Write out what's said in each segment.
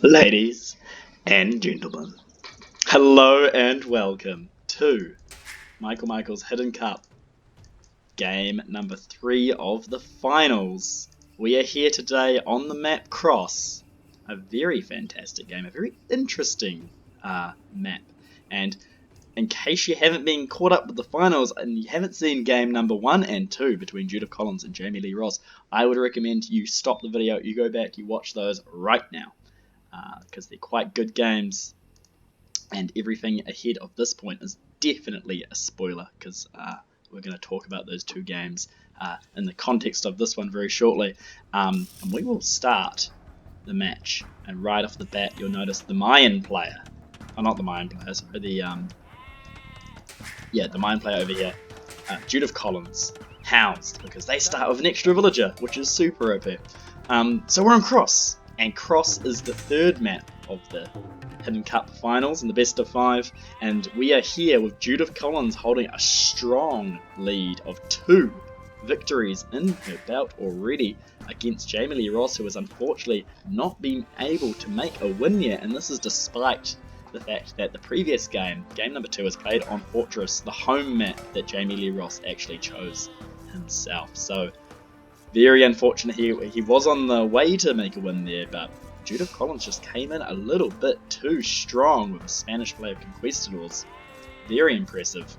Ladies and gentlemen, hello and welcome to Michael's Hidden Cup, game number 3 of the finals. We are here today on the map Cross, a very fantastic game, a very interesting map. And in case you haven't been caught up with the finals and you haven't seen game number 1 and 2 between Judith Collins and Jamie Lee Ross, I would recommend you stop the video, you go back, you watch those right now. Because they're quite good games, and everything ahead of this point is definitely a spoiler, because we're going to talk about those two games in the context of this one very shortly. And we will start the match, and right off the bat you'll notice the Mayan player, not the Mayan player, sorry, the Mayan player over here, Judith Collins, housed, because they start with an extra villager, which is super OP. So we're on Cross. And Cross is the third map of the Hidden Cup finals in the best of 5, and we are here with Judith Collins holding a strong lead of 2 victories in her belt already against Jamie Lee Ross, who has unfortunately not been able to make a win yet, and this is despite the fact that the previous game number 2, was played on Fortress, the home map that Jamie Lee Ross actually chose himself. So very unfortunate. He was on the way to make a win there, but Judith Collins just came in a little bit too strong with a Spanish player of Conquistadors. Very impressive.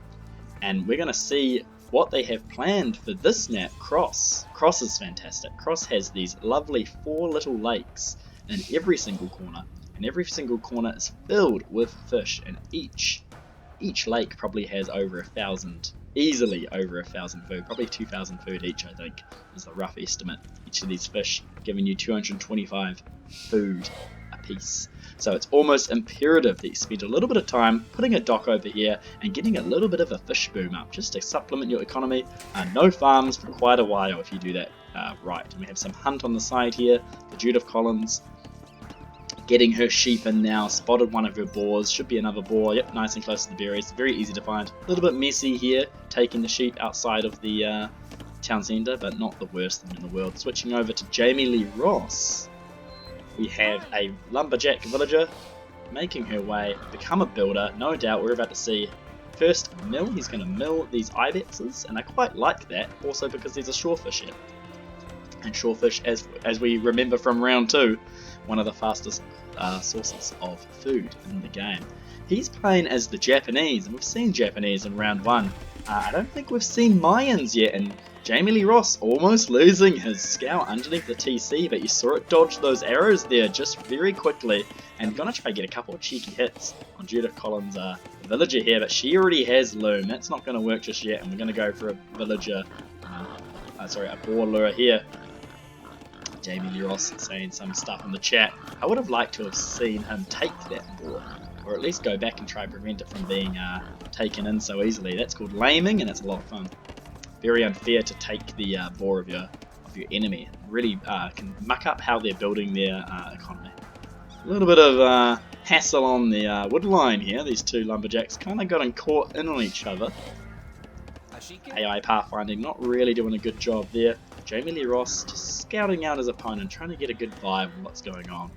And we're going to see what they have planned for this map, Cross. Cross is fantastic. Cross has these lovely 4 little lakes in every single corner, and every single corner is filled with fish, and each lake probably has over 1,000, easily over 1,000 food, probably 2,000 food each, I think, is the rough estimate. Each of these fish giving you 225 food a piece. So it's almost imperative that you spend a little bit of time putting a dock over here and getting a little bit of a fish boom up, just to supplement your economy. No farms for quite a while if you do that right. And we have some hunt on the side here for Judith Collins. Getting her sheep in now, spotted one of her boars, should be another boar, yep, nice and close to the berries, very easy to find. A little bit messy here, taking the sheep outside of the town centre, but not the worst thing in the world. Switching over to Jamie Lee Ross, we have a lumberjack villager making her way, become a builder. No doubt we're about to see first mill. He's going to mill these ibexes, and I quite like that, also because there's a shorefish here. And shorefish, as we remember from round 2, one of the fastest sources of food in the game. He's playing as the Japanese, and we've seen Japanese in round 1. I don't think we've seen Mayans yet, and Jamie Lee Ross almost losing his scout underneath the TC, but you saw it dodge those arrows there just very quickly, and gonna try to get a couple of cheeky hits on Judith Collins' villager here, but she already has loom. That's not going to work just yet, and we're going to go for a villager, a boar lure here. Jamie Lee Ross saying some stuff in the chat. I would have liked to have seen him take that boar, or at least go back and try and prevent it from being taken in so easily. That's called laming, and it's a lot of fun. Very unfair to take the boar of your enemy. Really can muck up how they're building their economy. A little bit of hassle on the wood line here. These two lumberjacks kind of got caught in on each other. AI pathfinding not really doing a good job there. Jamie Lee Ross just scouting out his opponent, trying to get a good vibe on what's going on.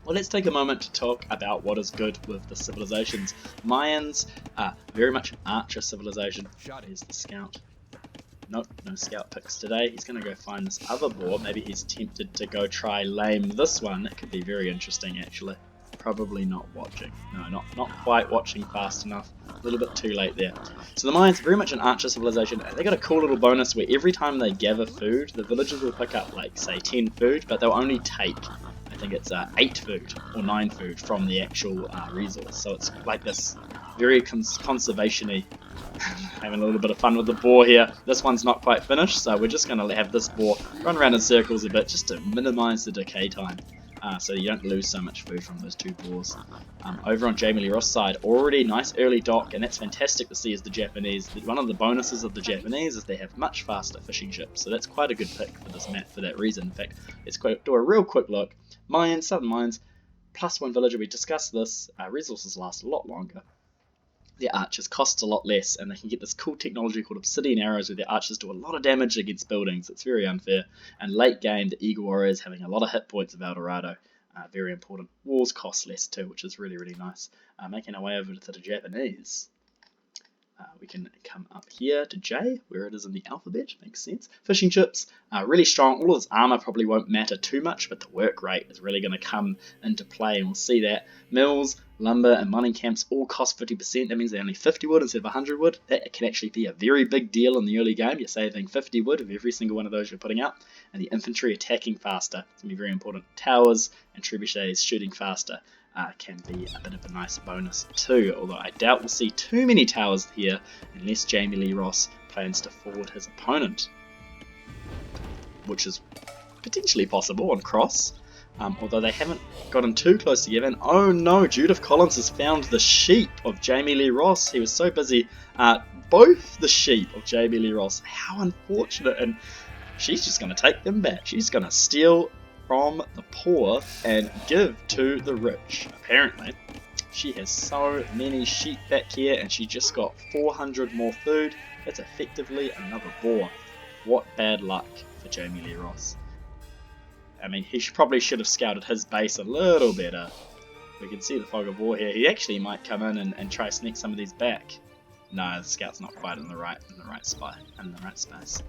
Well, let's take a moment to talk about what is good with the civilizations. Mayans are very much an archer civilization. Here's the scout. Nope, no scout picks today. He's going to go find this other boar. Maybe he's tempted to go try lame this one. It could be very interesting, actually. Probably not watching. No, not quite watching fast enough. A little bit too late there. So the Mayans are very much an archer civilization. They got a cool little bonus where every time they gather food, the villagers will pick up, like, say, 10 food, but they'll only take, I think it's 8 food or 9 food from the actual resource. So it's like this very conservation-y. Having a little bit of fun with the boar here. This one's not quite finished, so we're just going to have this boar run around in circles a bit just to minimize the decay time. So you don't lose so much food from those two boars. Over on Jamie Lee Ross' side, already nice early dock, and that's fantastic to see as the Japanese. One of the bonuses of the Japanese is they have much faster fishing ships, so that's quite a good pick for this map for that reason. In fact, let's do a real quick look. Mayans, Southern Mayans, +1 villager, we discussed this. Resources last a lot longer. Their archers cost a lot less, and they can get this cool technology called obsidian arrows where their archers do a lot of damage against buildings. It's very unfair. And late game, the Eagle Warriors having a lot of hit points of El Dorado. Very important. Wars cost less too, which is really, really nice. Making our way over to the Japanese. We can come up here to J, where it is in the alphabet, makes sense. Fishing ships, really strong. All of this armor probably won't matter too much, but the work rate is really going to come into play, and we'll see that. Mills, lumber, and mining camps all cost 50%. That means they're only 50 wood instead of 100 wood. That can actually be a very big deal in the early game. You're saving 50 wood of every single one of those you're putting out. And the infantry attacking faster. It's going to be very important. Towers and trebuchets shooting faster. Can be a bit of a nice bonus too, although I doubt we'll see too many towers here unless Jamie Lee Ross plans to forward his opponent, which is potentially possible on cross, although they haven't gotten too close together. And oh no, Judith Collins has found the sheep of Jamie Lee Ross. He was so busy, both the sheep of Jamie Lee Ross. How unfortunate, and she's just going to take them back. She's going to steal from the poor and give to the rich. Apparently, she has so many sheep back here, and she just got 400 more food. That's effectively another boar. What bad luck for Jamie Lee Ross. I mean, he probably should have scouted his base a little better. We can see the fog of war here. He actually might come in and try to sneak some of these back. No, the scout's not quite in the right spot, in the right space.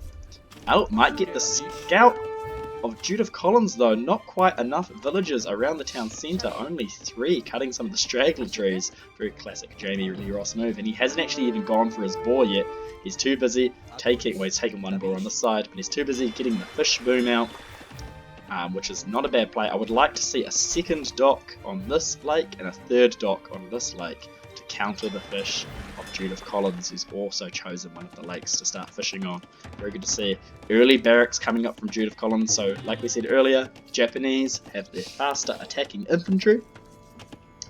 Oh, might get the scout of Judith Collins though. Not quite enough villagers around the town centre, only 3, cutting some of the straggler trees. Very classic Jamie Lee Ross move, and he hasn't actually even gone for his boar yet. He's too busy taking, well, he's taken one boar on the side, but he's too busy getting the fish boom out, which is not a bad play. I would like to see a second dock on this lake and a third dock on this lake to counter the fish of Judith Collins, who's also chosen one of the lakes to start fishing on. Very good to see. Early barracks coming up from Judith Collins. So like we said earlier, Japanese have their faster attacking infantry,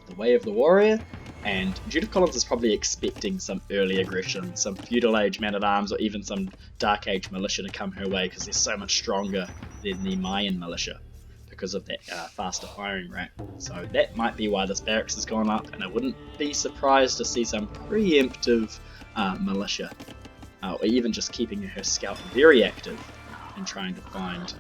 the way of the warrior, and Judith Collins is probably expecting some early aggression, some feudal age man-at-arms, or even some dark age militia to come her way, because they're so much stronger than the Mayan militia because of that faster firing rate. So that might be why this barracks has gone up, and I wouldn't be surprised to see some preemptive militia, or even just keeping her scout very active and trying to find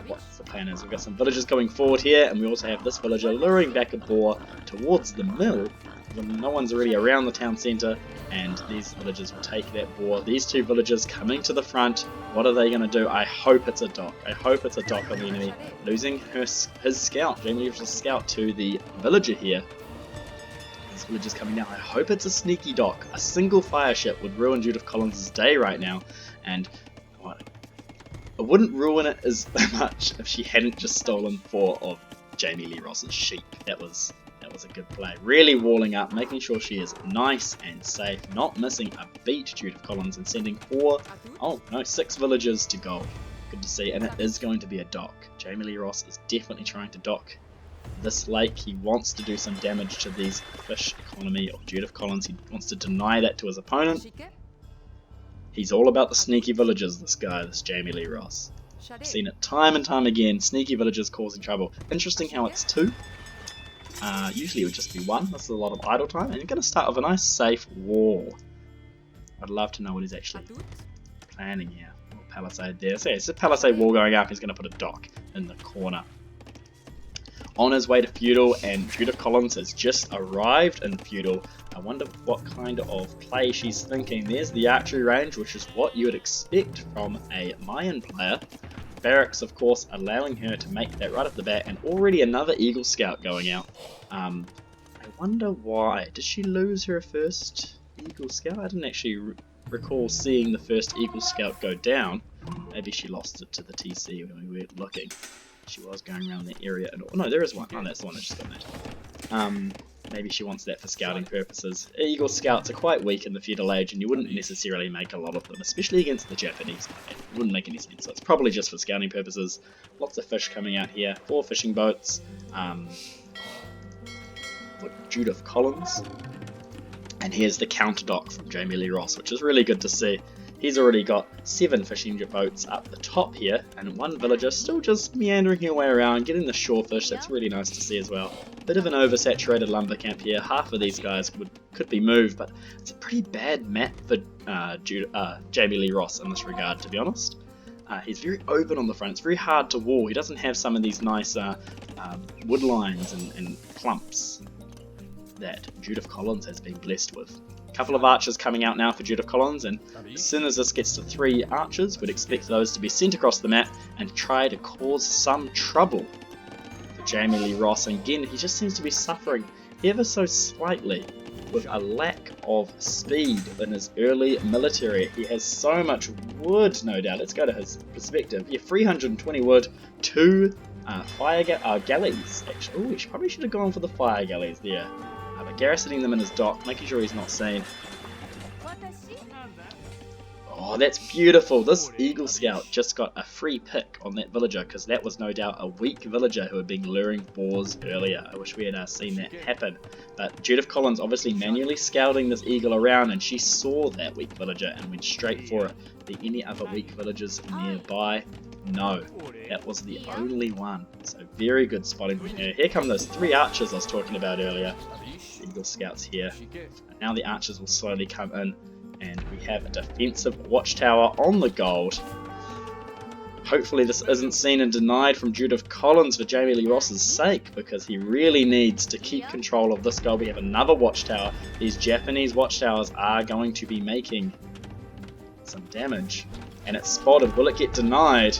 what the plan is. We've got some villagers going forward here, and we also have this villager luring back a boar towards the mill when no one's already around the town centre, and these villagers will take that boar. These two villagers coming to the front, what are they going to do? I hope it's a dock. I hope it's a dock on the enemy. Losing his scout, Jamie Lee's scout, to the villager here. This villager's coming down. I hope it's a sneaky dock. A single fire ship would ruin Judith Collins' day right now, and I wouldn't ruin it as much if she hadn't just stolen 4 of Jamie Lee Ross's sheep. That was a good play. Really walling up, making sure she is nice and safe, not missing a beat, Judith Collins, and sending 6 villagers to gold. Good to see, and it is going to be a dock. Jamie Lee Ross is definitely trying to dock this lake. He wants to do some damage to these fish economy of Judith Collins. He wants to deny that to his opponent. He's all about the sneaky villagers, this guy, this Jamie Lee Ross. I've seen it time and time again, sneaky villagers causing trouble. Interesting how it's 2. Usually it would just be 1. This is a lot of idle time, and you're going to start with a nice safe wall. I'd love to know what he's actually planning here. A palisade there. So yeah, it's a palisade wall going up. He's going to put a dock in the corner. On his way to feudal, and Judith Collins has just arrived in feudal. I wonder what kind of play she's thinking. There's the archery range, which is what you would expect from a Mayan player. Barracks, of course, allowing her to make that right off the bat, and already another Eagle Scout going out. I wonder why. Did she lose her first Eagle Scout? I didn't actually recall seeing the first Eagle Scout go down. Maybe she lost it to the TC when we were looking. She was going around the area. And, oh no, there is one. Oh, that's the one I just got made. Maybe she wants that for scouting purposes. Eagle Scouts are quite weak in the feudal age, and you wouldn't necessarily make a lot of them, especially against the Japanese. It wouldn't make any sense, so it's probably just for scouting purposes. Lots of fish coming out here. 4 fishing boats. With Judith Collins. And here's the counter dock from Jamie Lee Ross, which is really good to see. He's already got 7 fishing boats up the top here, and 1 villager still just meandering her way around, getting the shore fish. That's really nice to see as well. Bit of an oversaturated lumber camp here. Half of these guys could be moved, but it's a pretty bad map for Jamie Lee Ross in this regard, to be honest. He's very open on the front. It's very hard to wall. He doesn't have some of these nice wood lines and clumps that Judith Collins has been blessed with. A couple of archers coming out now for Judith Collins, and as soon as this gets to 3 archers, we'd expect those to be sent across the map and try to cause some trouble for Jamie Lee Ross. And again, he just seems to be suffering ever so slightly with a lack of speed in his early military. He has so much wood, no doubt. Let's go to his perspective. Yeah, 320 wood, 2 fire galleys. Actually, he probably should have gone for the fire galleys there. But garrisoning them in his dock, making sure he's not seen. Oh, that's beautiful. This Eagle Scout just got a free pick on that villager, because that was no doubt a weak villager who had been luring boars earlier. I wish we had seen that happen. But Judith Collins obviously manually scouting this eagle around, and she saw that weak villager and went straight for it. Were any other weak villagers nearby? No, that was the only one. So very good spotting from her. Here come those 3 archers I was talking about earlier. Eagle Scouts here. And now the archers will slowly come in, and we have a defensive watchtower on the gold. Hopefully this isn't seen and denied from Judith Collins for Jamie Lee Ross's sake, because he really needs to keep control of this gold. We have another watchtower. These Japanese watchtowers are going to be making some damage, and it's spotted. Will it get denied?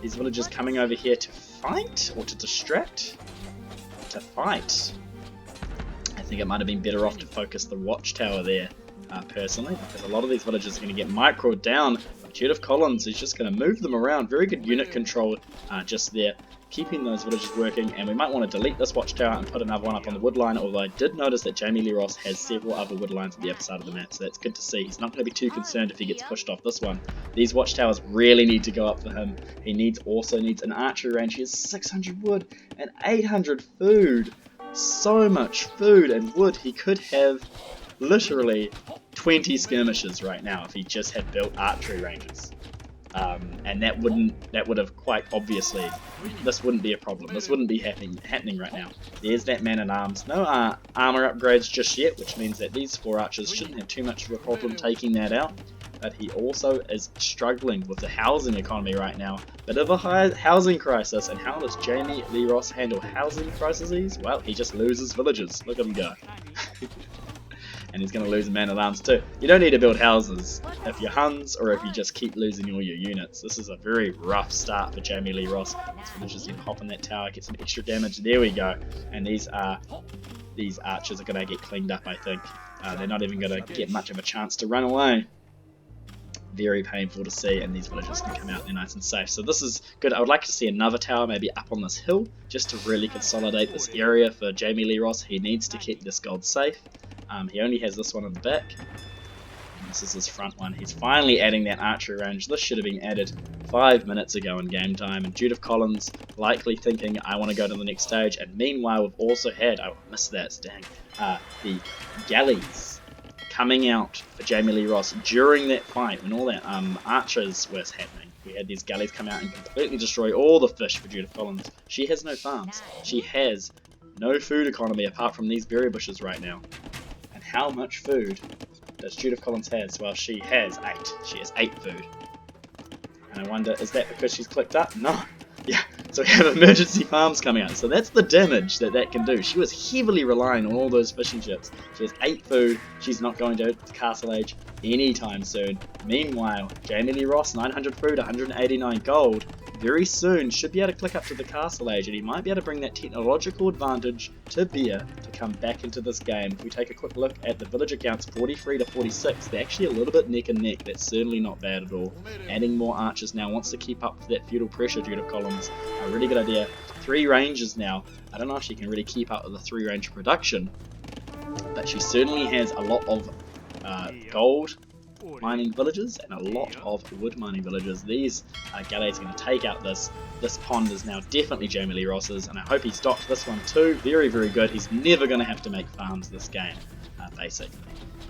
These villagers coming over here to fight or to distract? To fight. I think it might have been better off to focus the watchtower there, personally, because a lot of these villagers are going to get microed down. But Judith Collins is just going to move them around. Very good unit control just there, keeping those villagers working. And we might want to delete this watchtower and put another one up on the wood line, although I did notice that Jamie Lee Ross has several other wood lines on the other side of the map, so that's good to see. He's not going to be too concerned if he gets pushed off this one. These watchtowers really need to go up for him. He also needs an archery range. He has 600 wood and 800 food. So much food and wood. He could have literally 20 skirmishes right now if he just had built archery ranges. And that would have quite obviously, this wouldn't be a problem. This wouldn't be happening right now. There's that man-at-arms. No armor upgrades just yet, which means that these 4 archers shouldn't have too much of a problem taking that out. But he also is struggling with the housing economy right now. Bit of a housing crisis. And how does Jamie Lee Ross handle housing crises? Well, he just loses villagers. Look at him go. And he's going to lose a man-at-arms too. You don't need to build houses if you're Huns or if you just keep losing all your units. This is a very rough start for Jamie Lee Ross. These villagers can hop in that tower, get some extra damage. There we go. And these archers are going to get cleaned up, I think. They're not even going to get much of a chance to run away. Very painful to see, and these villagers can come out there nice and safe. So this is good. I would like to see another tower maybe up on this hill, just to really consolidate this area for Jamie Lee Ross. He needs to keep this gold safe. He only has this one in the back. And this is his front one. He's finally adding that archery range. This should have been added 5 minutes ago in game time. And Judith Collins likely thinking, I want to go to the next stage. And meanwhile, we've also had, I missed that, dang, the galleys coming out for Jamie Lee Ross during that fight when all that archers was happening. We had these galleys come out and completely destroy all the fish for Judith Collins. She has no farms. She has no food economy apart from these berry bushes right now. And how much food does Judith Collins has? Well, she has 8. She has 8 food. And I wonder, is that because she's clicked up? No. Yeah, so we have emergency farms coming out. So that's the damage that can do. She was heavily relying on all those fishing ships. She has 8 food. She's not going to Castle Age anytime soon. Meanwhile, Jamie Lee Ross, 900 food, 189 gold. Very soon should be able to click up to the Castle Age, and he might be able to bring that technological advantage to bear to come back into this game. If we take a quick look at the villager counts, 43 to 46, they're actually a little bit neck and neck. That's certainly not bad at all. Adding more archers now, wants to keep up with that feudal pressure, Judith Collins. A really good idea. 3 ranges now. I don't know if she can really keep up with the 3 range production, but she certainly has a lot of gold mining villages and a lot of wood mining villages. These galleys are going to take out this pond. Is now definitely Jamie Lee Ross's, and I hope he's docked this one too. Very, very good. He's never going to have to make farms this game, basically.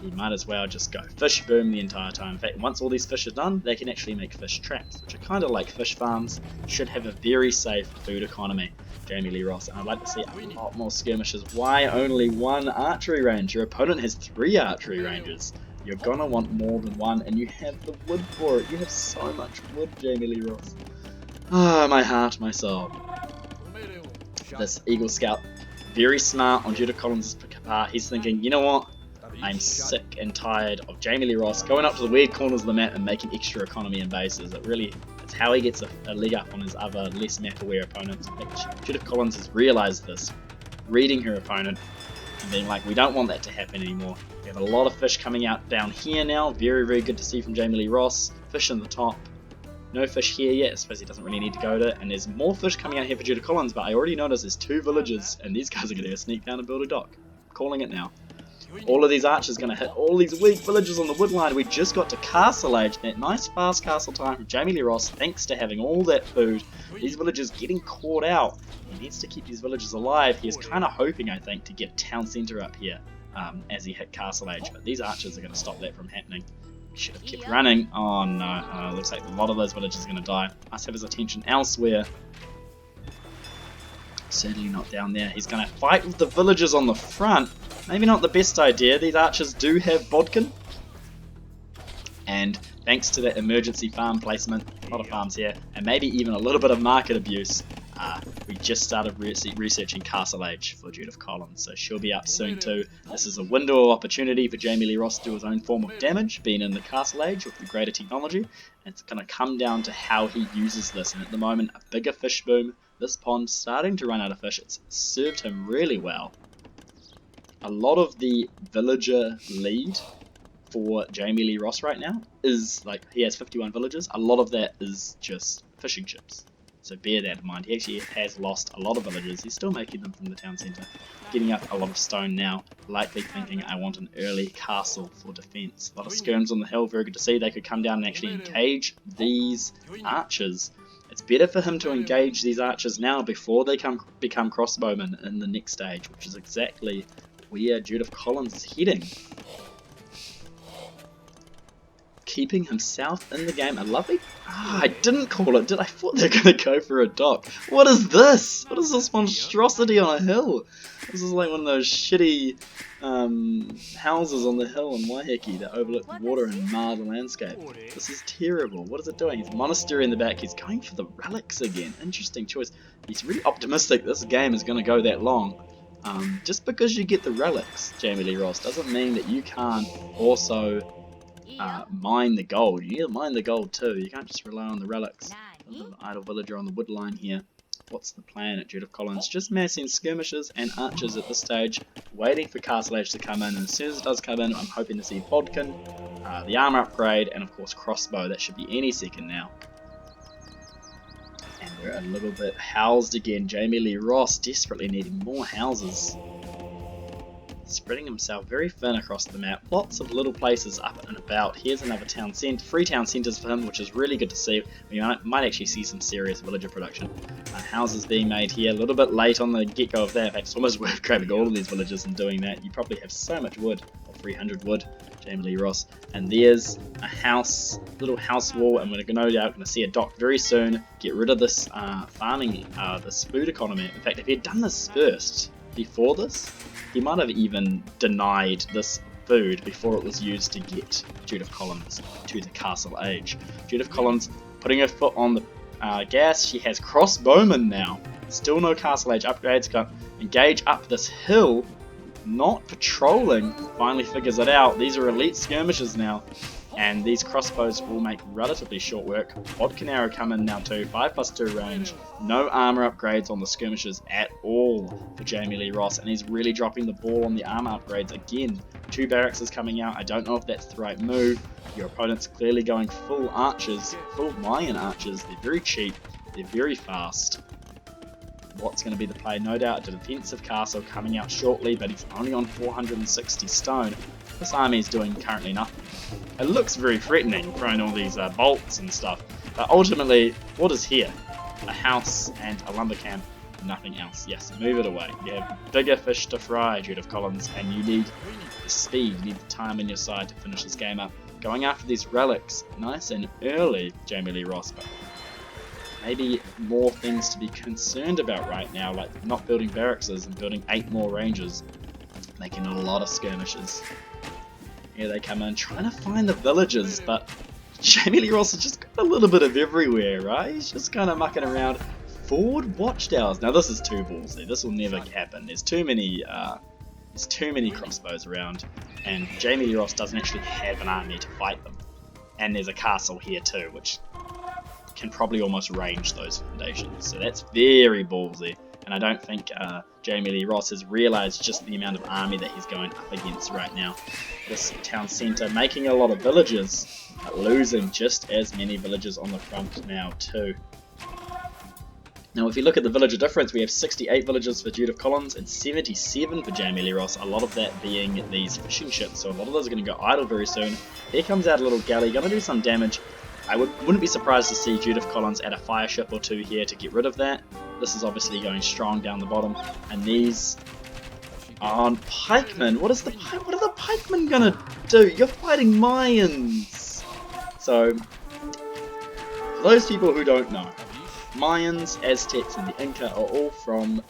He might as well just go fish boom the entire time. In fact, once all these fish are done, they can actually make fish traps, which are kind of like fish farms. Should have a very safe food economy, Jamie Lee Ross. And I'd like to see a lot more skirmishes. Why only 1 archery range? Your opponent has 3 archery ranges. You're gonna want more than one, and you have the wood for it. You have so much wood, Jamie Lee Ross. Ah, my heart, my soul. This Eagle Scout, very smart on Judith Collins' part. He's thinking, you know what? I'm sick and tired of Jamie Lee Ross going up to the weird corners of the map and making extra economy and bases. It's how he gets a leg up on his other less map-aware opponents. Judith Collins has realised this, reading her opponent and being like, we don't want that to happen anymore. We have a lot of fish coming out down here now. Very, very good to see from Jamie Lee Ross. Fish in the top. No fish here yet. I suppose he doesn't really need to go to. And there's more fish coming out here for Judith Collins, but I already noticed there's 2 villages, and these guys are going to sneak down and build a dock. I'm calling it now. All of these archers are going to hit all these weak villages on the wood line. We just got to Castle Age. That nice fast castle time from Jamie Lee Ross, thanks to having all that food. These villagers getting caught out. He needs to keep these villagers alive. He is kind of hoping, I think, to get a town centre up here as he hit Castle Age. But these archers are going to stop that from happening. Should have kept running. Oh no, looks like a lot of those villagers are going to die. Must have his attention elsewhere. Certainly not down there. He's going to fight with the villagers on the front. Maybe not the best idea. These archers do have bodkin. And thanks to that emergency farm placement, a lot of farms here, and maybe even a little bit of market abuse, we just started researching Castle Age for Judith Collins, so she'll be up soon too. This is a window of opportunity for Jamie Lee Ross to do his own form of damage, being in the Castle Age with the greater technology. And it's going to come down to how he uses this, and at the moment, a bigger fish boom. This pond starting to run out of fish. It's served him really well. A lot of the villager lead for Jamie Lee Ross right now is, like, he has 51 villagers. A lot of that is just fishing chips. So bear that in mind. He actually has lost a lot of villagers. He's still making them from the town centre. Getting up a lot of stone now. Likely thinking, I want an early castle for defence. A lot of skirms on the hill. Very good to see. They could come down and actually engage these archers. It's better for him to engage these archers now before they become crossbowmen in the next stage, which is exactly where Judith Collins is heading. Keeping himself in the game. A lovely... I didn't call it, did I? Thought they were going to go for a dock. What is this? What is this monstrosity on a hill? This is like one of those shitty houses on the hill in Waiheke that overlook the water and mar the landscape. This is terrible. What is it doing? He's a monastery in the back. He's going for the relics again. Interesting choice. He's really optimistic this game is going to go that long. Just because you get the relics, Jamie Lee Ross, doesn't mean that you can't also mine the gold. You need to mine the gold too. You can't just rely on the relics. The idle villager on the wood line here. What's the plan at Judith Collins? Just massing skirmishers and archers at this stage, waiting for Castle Age to come in, and as soon as it does come in, I'm hoping to see bodkin, the armor upgrade, and of course crossbow. That should be any second now. And we're a little bit housed again. Jamie Lee Ross desperately needing more houses. Spreading himself very thin across the map. Lots of little places up and about. Here's another town centre. 3 town centres for him, which is really good to see. We might actually see some serious villager production. Houses being made here. A little bit late on the get-go of that. In fact, it's almost worth grabbing all of these villagers and doing that. You probably have so much wood. Or 300 wood, Jamie Lee Ross. And there's a house, little house wall, and we're no doubt going to see a dock very soon. Get rid of this farming, this food economy. In fact, if he had done this first, before this, he might have even denied this food before it was used to get Judith Collins to the Castle Age. Judith Collins putting her foot on the gas. She has crossbowmen now. Still no Castle Age upgrades. Got engage up this hill. Not patrolling. Finally figures it out. These are elite skirmishers now. And these crossbows will make relatively short work. Bodkin arrow come in now too. 5+2 range. No armor upgrades on the skirmishers at all for Jamie Lee Ross. And he's really dropping the ball on the armor upgrades again. 2 barracks is coming out. I don't know if that's the right move. Your opponent's clearly going full archers. Full Mayan archers. They're very cheap. They're very fast. What's going to be the play? No doubt a defensive castle coming out shortly. But he's only on 460 stone. This army is doing currently nothing. It looks very threatening, throwing all these bolts and stuff. But ultimately, what is here? A house and a lumber camp, nothing else. Yes, move it away. You have bigger fish to fry, Judith Collins, and you need the speed, you need the time on your side to finish this game up. Going after these relics, nice and early, Jamie Lee Ross, but maybe more things to be concerned about right now, like not building barracks and building 8 more rangers, making a lot of skirmishes. Here they come in, trying to find the villagers, but Jamie Lee Ross has just got a little bit of everywhere, right? He's just kind of mucking around. Forward watchtowers. Now this is too ballsy. This will never happen. There's too many crossbows around, and Jamie Lee Ross doesn't actually have an army to fight them. And there's a castle here too, which can probably almost range those foundations. So that's very ballsy. And I don't think Jamie Lee Ross has realised just the amount of army that he's going up against right now. This town centre making a lot of villagers, but losing just as many villagers on the front now too. Now if you look at the villager difference, we have 68 villagers for Judith Collins and 77 for Jamie Lee Ross, a lot of that being these fishing ships, so a lot of those are going to go idle very soon. Here comes out a little galley, going to do some damage. I wouldn't be surprised to see Judith Collins add a fire ship or two here to get rid of that. This is obviously going strong down the bottom, and these are pikemen. What are the pikemen gonna do? You're fighting Mayans. So, for those people who don't know, Mayans, Aztecs, and the Inca are all from...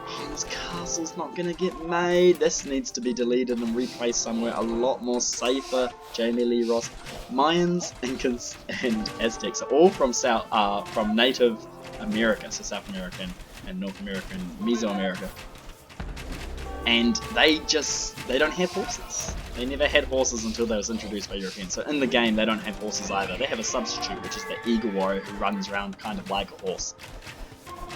Oh, this castle's not gonna get made. This needs to be deleted and replaced somewhere a lot more safer. Jamie Lee Ross. Mayans, Incans, and Aztecs are all from Native America, so South American and North American, Mesoamerica. And they don't have horses. They never had horses until they was introduced by Europeans. So in the game they don't have horses either. They have a substitute, which is the Eagle Warrior, who runs around kind of like a horse.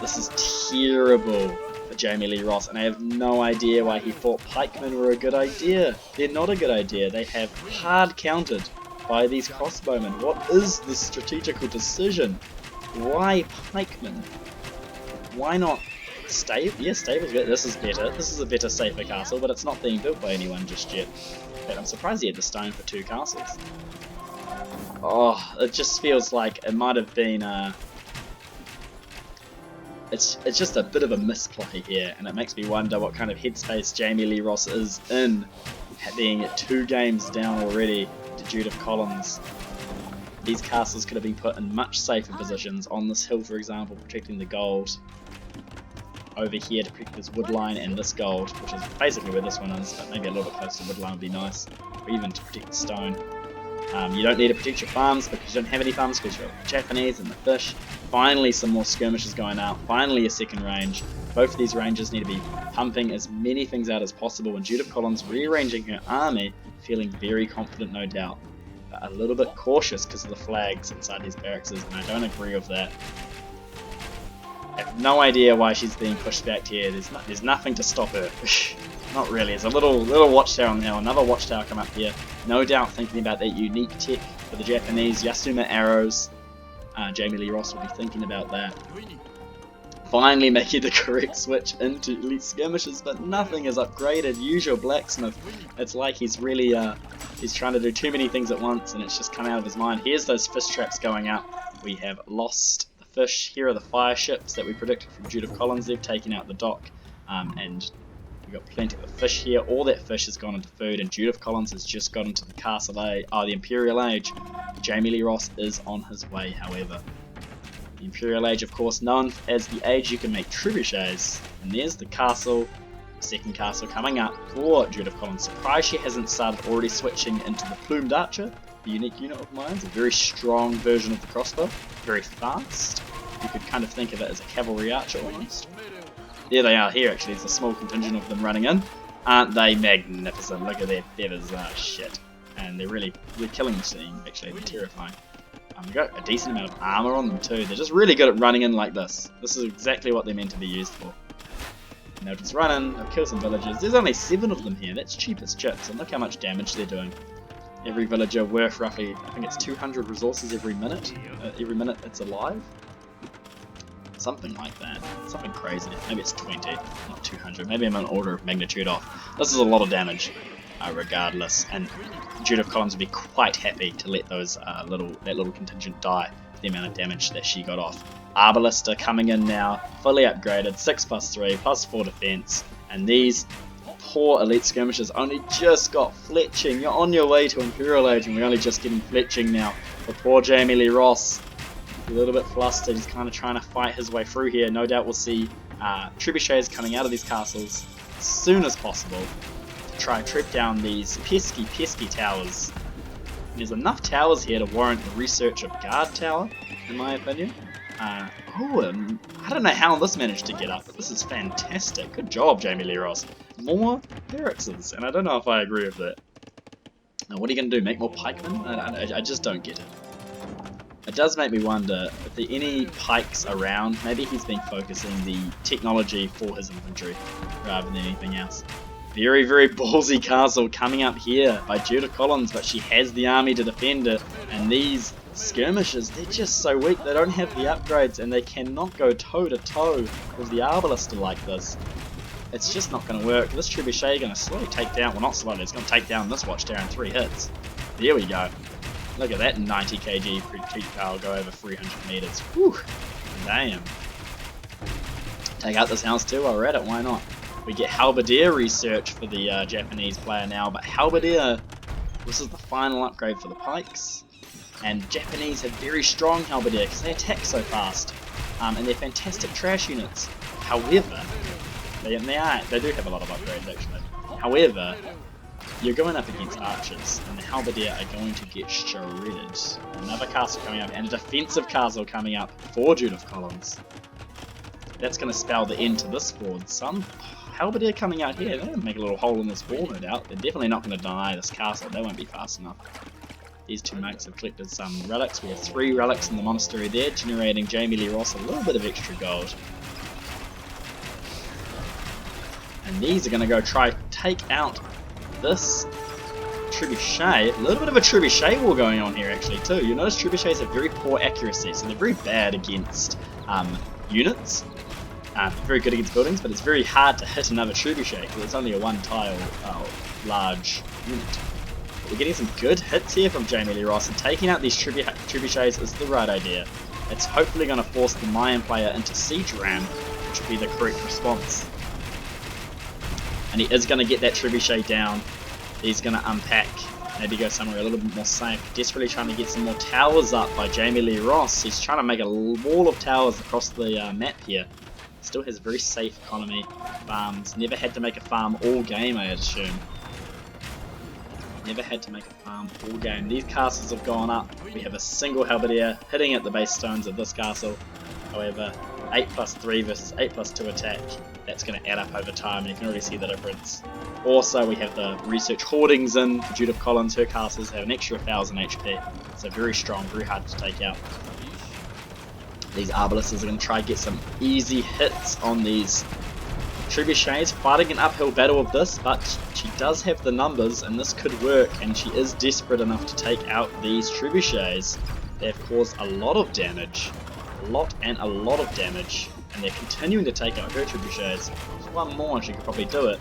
This is terrible for Jamie Lee Ross, and I have no idea why he thought pikemen were a good idea. They're not a good idea. They have hard countered by these crossbowmen. What is the strategical decision? Why pikemen? Why not stable? Yeah, stable's good. This is better. This is a better, safer castle, but it's not being built by anyone just yet. But I'm surprised he had the stone for 2 castles. Oh, it just feels like it might have been it's just a bit of a misplay here, and it makes me wonder what kind of headspace Jamie Lee Ross is in, being 2 games down already to Judith Collins. These castles could have been put in much safer positions on this hill, for example, protecting the gold. Over here to protect this wood line and this gold, which is basically where this one is, but maybe a little bit closer to wood line would be nice. Or even to protect the stone. You don't need to protect your farms because you don't have any farms because you're the Japanese and the fish. Finally some more skirmishes going out, finally a second range. Both of these ranges need to be pumping as many things out as possible, and Judith Collins rearranging her army, feeling very confident no doubt. But a little bit cautious because of the flags inside these barracks, and I don't agree with that. I have no idea why she's being pushed back here. There's nothing to stop her. Not really. There's a little watchtower on the hill, another watchtower come up here. No doubt thinking about that unique tech for the Japanese, Yasuma arrows. Jamie Lee Ross will be thinking about that. Finally making the correct switch into elite skirmishes, but nothing is upgraded. Usual blacksmith. It's like he's really he's trying to do too many things at once, and it's just come out of his mind. Here's those fish traps going up. We have lost the fish. Here are the fire ships that we predicted from Judith Collins. They've taken out the dock, and we've got plenty of fish here. All that fish has gone into food, and Judith Collins has just got into the the Imperial Age. Jamie Lee Ross is on his way, however. The Imperial Age, of course, known as the age you can make trebuchets. And there's the castle, second castle coming up for Judith Collins. Surprised she hasn't started already switching into the Plumed Archer, the unique unit of mines, a very strong version of the crossbow, very fast. You could kind of think of it as a cavalry archer almost. There they are here, actually. There's a small contingent of them running in. Aren't they magnificent? Look at their feathers. Shit. And they're killing the scene, actually. They're terrifying. They've got a decent amount of armor on them too. They're just really good at running in like this. This is exactly what they're meant to be used for. And they'll just run in, they'll kill some villagers. There's only 7 of them here. That's cheap as chips. And look how much damage they're doing. Every villager worth roughly, I think it's 200 resources every minute. Every minute it's alive. Something like that. Something crazy. Maybe it's 20, not 200. Maybe I'm an order of magnitude off. This is a lot of damage, regardless. And Judith Collins would be quite happy to let those that little contingent die for the amount of damage that she got off. Arbalista coming in now, fully upgraded, 6+3, +4 defense, and these poor elite skirmishers only just got fletching. You're on your way to Imperial Age, and we're only just getting fletching now. For poor Jamie Lee Ross. A little bit flustered, he's kind of trying to fight his way through here. No doubt we'll see trebuchets coming out of these castles as soon as possible to try and trip down these pesky towers. There's enough towers here to warrant the research of guard tower, in my opinion. I don't know how this managed to get up, but this is fantastic. Good job, Jamie Lee Ross. More barracks, and I don't know if I agree with that. Now, what are you going to do? Make more pikemen? I just don't get it. It does make me wonder if there are any pikes around. Maybe he's been focusing the technology for his infantry rather than anything else. Very, very ballsy castle coming up here by Judith Collins, but she has the army to defend it. And these skirmishers, they're just so weak. They don't have the upgrades and they cannot go toe to toe with the Arbalista like this. It's just not going to work. This trebuchet going to slowly take down, well not slowly, it's going to take down this watchtower in 3 hits. There we go. Look at that 90 kg projectile go over 300 meters. Whew. Damn. Take out this house too while we're at it, why not? We get Halberdier research for the Japanese player now, but Halberdier, this is the final upgrade for the pikes. And Japanese have very strong Halberdier because they attack so fast. And they're fantastic trash units. However, they do have a lot of upgrades actually. However, you're going up against archers, and the Halberdier are going to get shredded. Another castle coming up, and a defensive castle coming up for Judith Collins. That's going to spell the end to this board. Some Halberdier coming out here, they're going to make a little hole in this wall, no doubt. They're definitely not going to deny this castle, they won't be fast enough. These two monks have collected some relics. We have 3 relics in the monastery there, generating Jamie Lee Ross a little bit of extra gold. And these are going to go try to take out this trebuchet. A little bit of a trebuchet war going on here actually too. You notice trebuchets have very poor accuracy, so they're very bad against units. Very good against buildings, but it's very hard to hit another trebuchet because it's only a 1-tile large unit. But we're getting some good hits here from Jamie Lee Ross, and taking out these trebuchets is the right idea. It's hopefully going to force the Mayan player into siege ram, which would be the correct response. And he is going to get that trebuchet down. He's going to unpack, maybe go somewhere a little bit more safe. Desperately trying to get some more towers up by Jamie Lee Ross. He's trying to make a wall of towers across the map here. Still has a very safe economy. Farms. Never had to make a farm all game, I assume. Never had to make a farm all game. These castles have gone up. We have a single halberdier hitting at the base stones of this castle. However, 8+3 versus 8+2 attack. That's going to add up over time, and you can already see the difference. Also, we have the research hoardings in for Judith Collins. Her castles have an extra 1000 HP, so very strong, very hard to take out. These Arbalistas are going to try and get some easy hits on these trebuchets, fighting an uphill battle of this, but she does have the numbers, and this could work, and she is desperate enough to take out these trebuchets. They have caused a lot of damage. A lot of damage, and they're continuing to take out her trebuchets. There's one more and she could probably do it.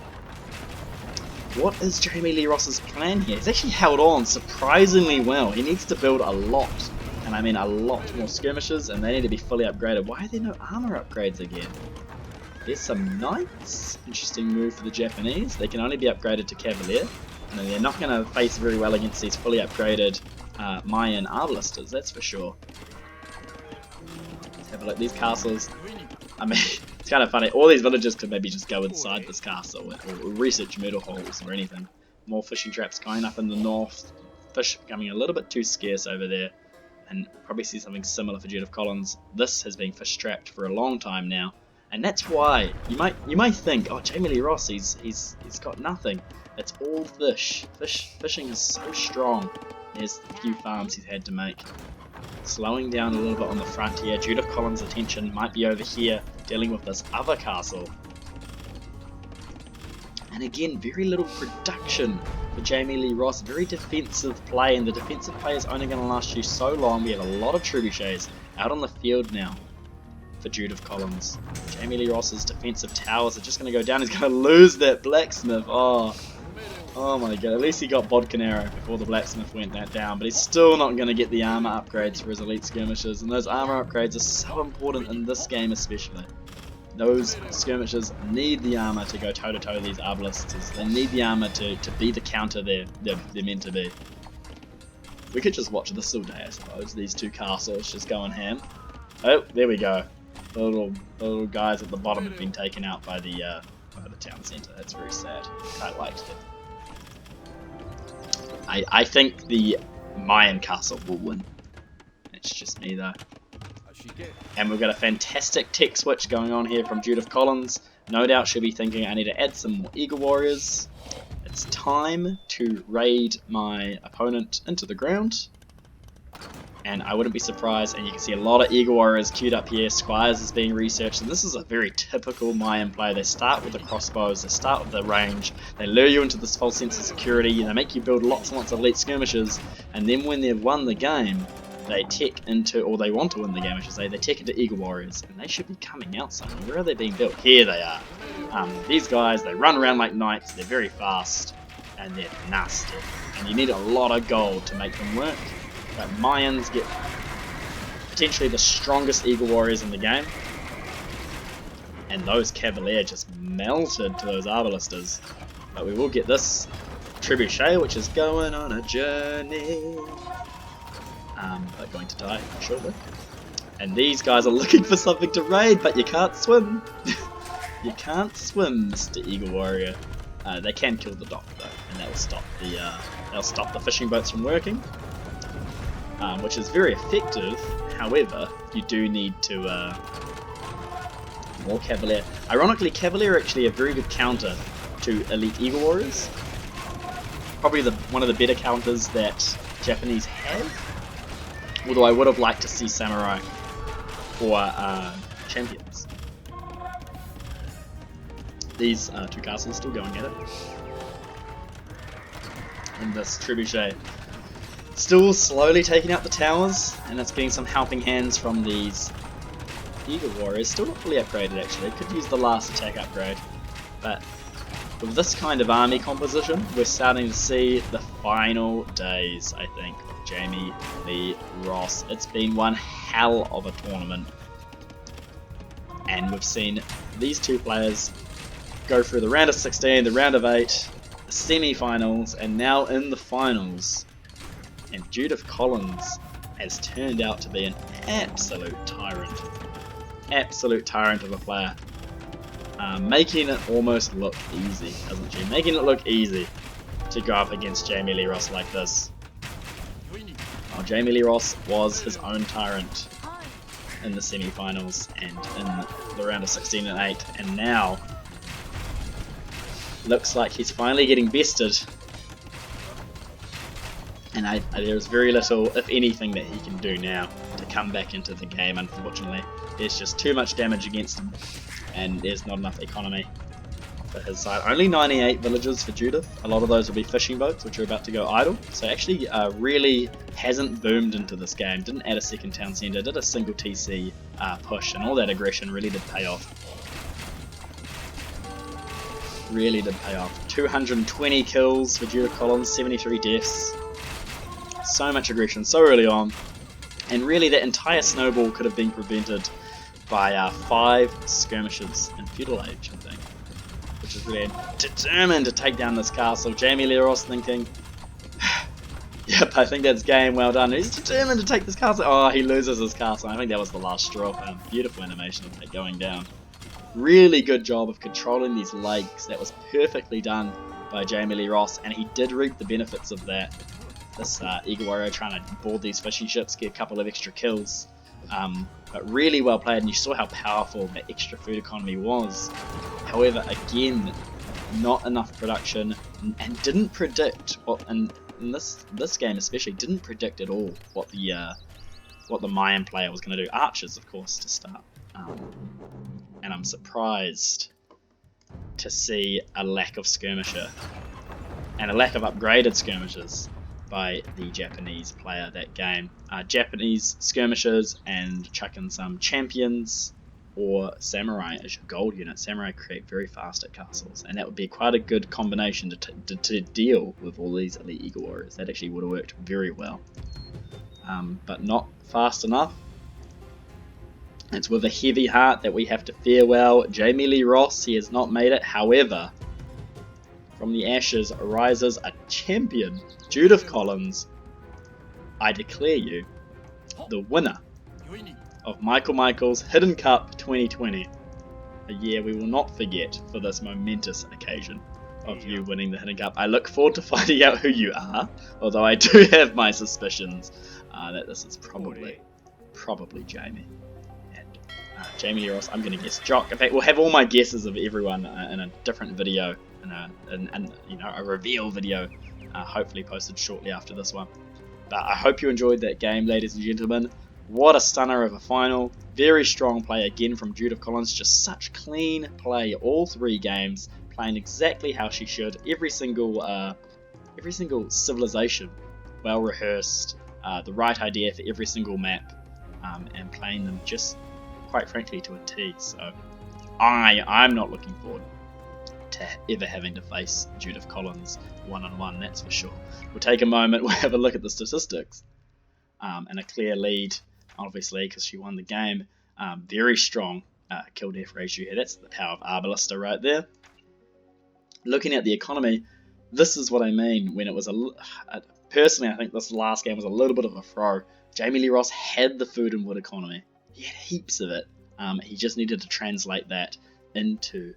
What is Jamie Lee Ross's plan here? He's actually held on surprisingly well. He needs to build a lot, and I mean a lot more skirmishers, and they need to be fully upgraded. Why are there no armor upgrades again? There's some knights. Interesting move for the Japanese. They can only be upgraded to cavalier, and they're not going to face very well against these fully upgraded Mayan Arbalistas, that's for sure. Have a look. These castles, I mean, it's kind of funny. All these villagers could maybe just go inside this castle or research myrtle holes or anything. More fishing traps going up in the north. Fish becoming a little bit too scarce over there, and probably see something similar for Judith Collins. This has been fish trapped for a long time now, and that's why you might think, oh, Jamie Lee Ross, he's got nothing. It's all fish. Fishing is so strong. There's a few farms he's had to make. Slowing down a little bit on the front here. Judith Collins' attention might be over here, dealing with this other castle. And again, very little production for Jamie Lee Ross. Very defensive play, and the defensive play is only going to last you so long. We have a lot of trebuchets out on the field now for Judith Collins. Jamie Lee Ross's defensive towers are just going to go down. He's going to lose that blacksmith. Oh my god, at least he got Bodkin Arrow before the blacksmith went that down, but he's still not going to get the armor upgrades for his elite skirmishers, and those armor upgrades are so important in this game especially. Those skirmishers need the armor to go toe to toe with these Arbalistas. They need the armor to be the counter they're meant to be. We could just watch this all day, I suppose. These two castles just going ham. Oh, there we go. The little guys at the bottom have been taken out by the town centre. That's very sad. Quite liked it. I think the Mayan castle will win. It's just me though. And we've got a fantastic tech switch going on here from Judith Collins. No doubt she'll be thinking I need to add some more Eagle Warriors. It's time to raid my opponent into the ground. And I wouldn't be surprised, and you can see a lot of Eagle Warriors queued up here. Squires is being researched, and this is a very typical Mayan play. They start with the crossbows, they start with the range, they lure you into this false sense of security, they make you build lots and lots of elite skirmishes, and then when they've won the game, they tech into, or they want to win the game I should say, they tech into Eagle Warriors, and they should be coming out somewhere. Where are they being built? Here they are. These guys, they run around like knights, they're very fast, and they're nasty. And you need a lot of gold to make them work. But Mayans get potentially the strongest Eagle Warriors in the game. And those Cavalier just melted to those Arbalistas. But we will get this Trebuchet, which is going on a journey. But going to die shortly. And these guys are looking for something to raid, but you can't swim. You can't swim, Mr. Eagle Warrior. They can kill the dock though, and that'll stop the fishing boats from working. Which is very effective. However, you do need to more Cavalier. Ironically, Cavalier are actually a very good counter to elite Eagle Warriors. Probably one of the better counters that Japanese have. Although I would have liked to see Samurai or Champions. These two castles still going at it. And this Trebuchet still slowly taking out the towers, and it's getting some helping hands from these Eagle Warriors. Still not fully upgraded actually, could use the last attack upgrade. But with this kind of army composition, we're starting to see the final days, I think, of Jamie Lee Ross. It's been one hell of a tournament. And we've seen these two players go through the round of 16, the round of 8, the semi-finals, and now in the finals. And Judith Collins has turned out to be an absolute tyrant. Absolute tyrant of a player. Making it almost look easy, hasn't she? Making it look easy to go up against Jamie Lee Ross like this. Well, Jamie Lee Ross was his own tyrant in the semi-finals and in the round of 16 and 8, and now looks like he's finally getting bested. And there's very little, if anything, that he can do now to come back into the game, unfortunately. There's just too much damage against him, and there's not enough economy for his side. Only 98 villages for Judith. A lot of those will be fishing boats, which are about to go idle. So actually really hasn't boomed into this game. Didn't add a second town centre, did a single TC push, and all that aggression really did pay off. Really did pay off. 220 kills for Judith Collins, 73 deaths. So much aggression so early on, and really that entire snowball could have been prevented by 5 skirmishes in Feudal Age, I think, which is really determined to take down this castle. Jamie Lee Ross thinking, yep, I think that's game well done. He's determined to take this castle. Oh, he loses his castle. I think that was the last straw for him. Beautiful animation of that going down. Really good job of controlling these lakes. That was perfectly done by Jamie Lee Ross, and he did reap the benefits of that. This Eagle Warrior trying to board these fishing ships, get a couple of extra kills, but really well played, and you saw how powerful the extra food economy was. However, again, not enough production, and didn't predict what, and in this game especially, didn't predict at all what the Mayan player was going to do. Archers, of course, to start, and I'm surprised to see a lack of skirmisher and a lack of upgraded skirmishers by the Japanese player that game. Japanese skirmishers and chuck in some champions or samurai as your gold unit. Samurai create very fast at castles, and that would be quite a good combination to deal with all these elite Eagle Warriors. That actually would have worked very well, but not fast enough. It's with a heavy heart that we have to farewell Jamie Lee Ross. He has not made it. However, from the ashes arises a champion, Judith Collins. I declare you the winner of Michael Michaels Hidden Cup 2020, a year we will not forget for this momentous occasion of you winning the Hidden Cup. I look forward to finding out who you are, although I do have my suspicions that this is probably Jamie. And Jamie Lee Ross, I'm going to guess Jock. In fact, we'll have all my guesses of everyone in a different video, in a reveal video, hopefully posted shortly after this one. But I hope you enjoyed that game, ladies and gentlemen. What a stunner of a final. Very strong play again from Judith Collins. Just such clean play all 3 games, playing exactly how she should. Every single civilization well rehearsed, the right idea for every single map, and playing them just quite frankly to a T. So I'm not looking forward to ever having to face Judith Collins one-on-one, that's for sure. We'll take a moment, we'll have a look at the statistics, and a clear lead, obviously, because she won the game. Very strong kill death ratio here. That's the power of Arbalista right there. Looking at the economy, this is what I mean when it was personally, I think this last game was a little bit of a throw. Jamie Lee Ross had the food and wood economy. He had heaps of it. He just needed to translate that into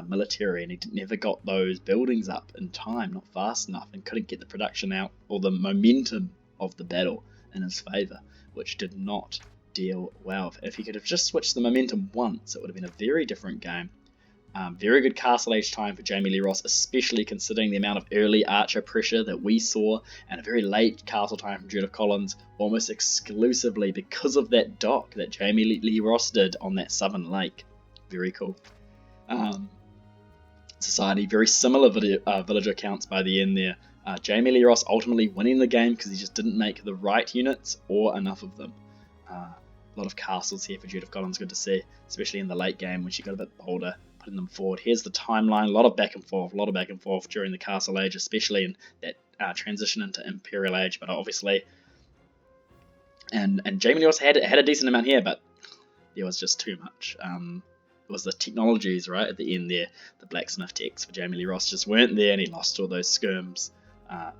military, and he never got those buildings up in time, not fast enough, and couldn't get the production out or the momentum of the battle in his favour, which did not deal well. If he could have just switched the momentum once, it would have been a very different game. Very good Castle Age time for Jamie Lee Ross, especially considering the amount of early Archer pressure that we saw, and a very late Castle time from Judith Collins, almost exclusively because of that dock that Jamie Lee Ross did on that southern lake. Very cool. Society, very similar villager counts by the end there. Jamie Lee Ross ultimately winning the game because he just didn't make the right units or enough of them. A lot of castles here for Judith Collins, good to see, especially in the late game when she got a bit bolder, putting them forward. Here's the timeline, a lot of back and forth during the Castle Age, especially in that transition into Imperial Age, but obviously, and Jamie Lee Ross had a decent amount here, but there was just too much. It was the technologies right at the end there, the blacksmith techs for Jamie Lee Ross just weren't there, and he lost all those skirms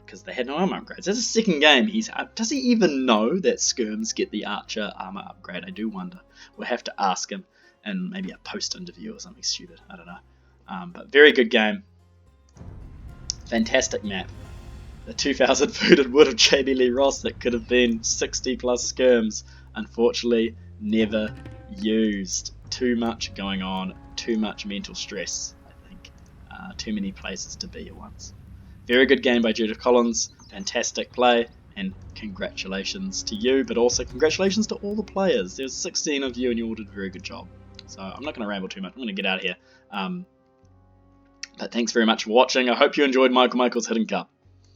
because they had no armor upgrades. That's a second game. Does he even know that skirms get the archer armor upgrade? I do wonder. We'll have to ask him in maybe a post interview or something stupid. I don't know. But very good game. Fantastic map. The 2000 food and wood of Jamie Lee Ross that could have been 60 plus skirms. Unfortunately, never used. Too much going on, too much mental stress, I think. Too many places to be at once. Very good game by Judith Collins, fantastic play, and congratulations to you, but also congratulations to all the players. There's 16 of you and you all did a very good job. So I'm not going to ramble too much, I'm going to get out of here. But thanks very much for watching. I hope you enjoyed Michael's Hidden Cup.